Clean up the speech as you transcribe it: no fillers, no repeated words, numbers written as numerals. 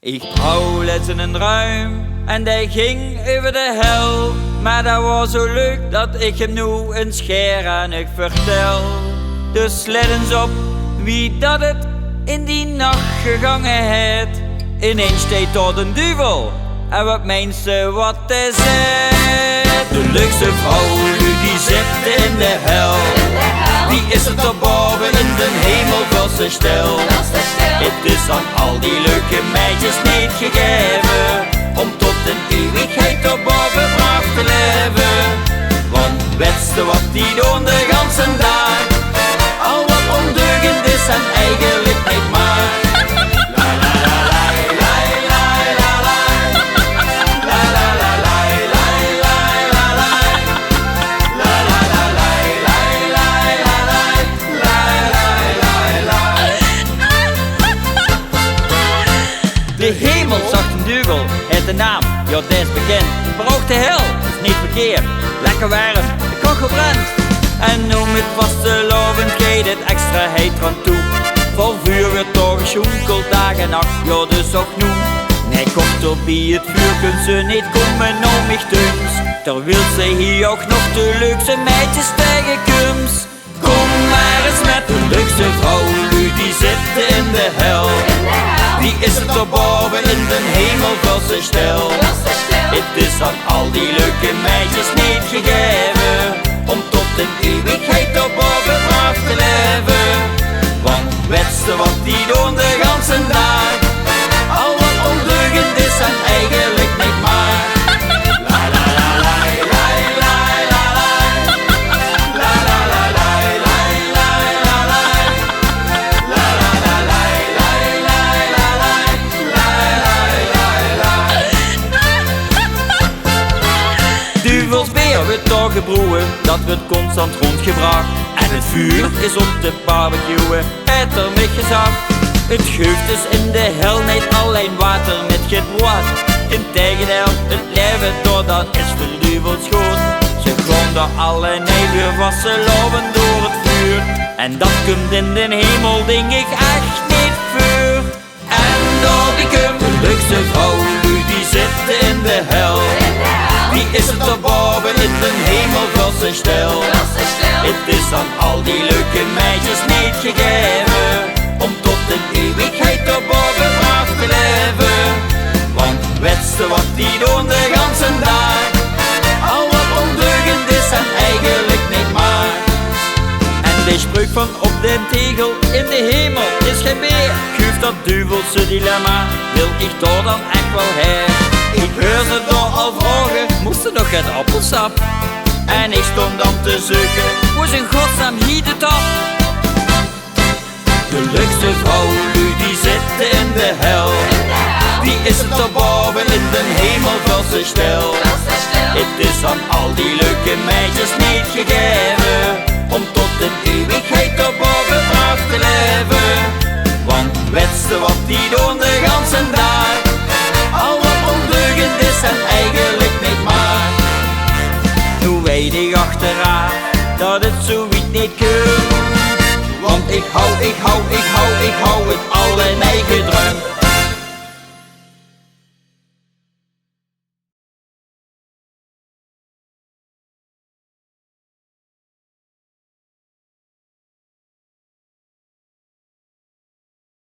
Ik hou les in een ruim en die ging over de hel. Maar dat was zo leuk dat ik hem nu een scheer aan ik vertel. Dus let eens op wie dat het in die nacht gegangen heeft. Ineens steekt tot een duivel en wat mensen wat hij zegt. De leukste vrouw die zit in de hel. Die is het erboven in de hemel voor zijn stel. Het is aan al die leuke meisjes niet gegeven om tot een eeuwigheid erboven braaf te leven. Want weet je wat die doen de ganse dag? Al wat ondeugend is en eigenlijk niet maar. La la la la la la la la. La la la la la la la la. La la la la la la la la. La la la la. De hemel zag een duivel, het de naam, ja dat is bekend. Maar ook de hel is niet verkeerd, lekker warm, de kachel gebrand. En noem het vastelovend, geeft het extra heet aan toe. Vol vuur werd toch gesjoenkeld, dag en nacht, ja dus ook nu. Nee, korter bij het vuur kunnen ze niet komen om mich thuis. Terwijl ze hier ook nog de leukste meidjes tegenkomt. Kom maar eens met de leukste vrouw, die zit in de hel. Die is het erboven in de hemel voor zijn stel. Het is aan al die leuke meisjes niet gegeven om tot een eeuwigheid erboven braaf te leven. Want weet je wat die doen de ganse dag? Al wat ondeugend is en eigenlijk niet maar. La la la la la la la la. La la la la la la la la. La la la la la la la la. La la la la. Duivelsbeer wordt toch gebroeien, dat wordt constant rondgebracht. En het vuur is om te barbecuen, het er met gezag. Het geeft dus in de hel niet alleen water met gebroed. Integendeel, het leven door dat is de duivels goed. Ze gaan door alle weer wassen lopen door het vuur. En dat komt in de hemel denk ik echt niet vuur. En door die komt de leukste vrouw, die zit in de hel. Die is het erboven in de hemel voor zijn stel. Het is aan al die leuke meisjes niet gegeven om tot een eeuwigheid erboven braaf te leven. Want weet je wat die doen de ganse dag? Al wat ondeugend is en eigenlijk niet maar. En de spreuk van op den tegel in de hemel is geen meer. Geef dat duivelse dilemma, wil ik door dan echt wel her. Ik hoor ze door al vragen, moest er nog het appelsap? En ik stond dan te zoeken, hoe is in godsnaam hier de top? De leukste vrouw, die zit in de hel. Die is het erboven in de hemel voor zijn stel. Het is aan al die leuke meisjes niet gegeven om tot een eeuwigheid erboven braaf te leven. Want weet je wat die doen de ganse dag? Al wat ondeugend is en eigenlijk niet maar. Nu weet ik achteraan dat het zoiets niet kan. Want ik hou het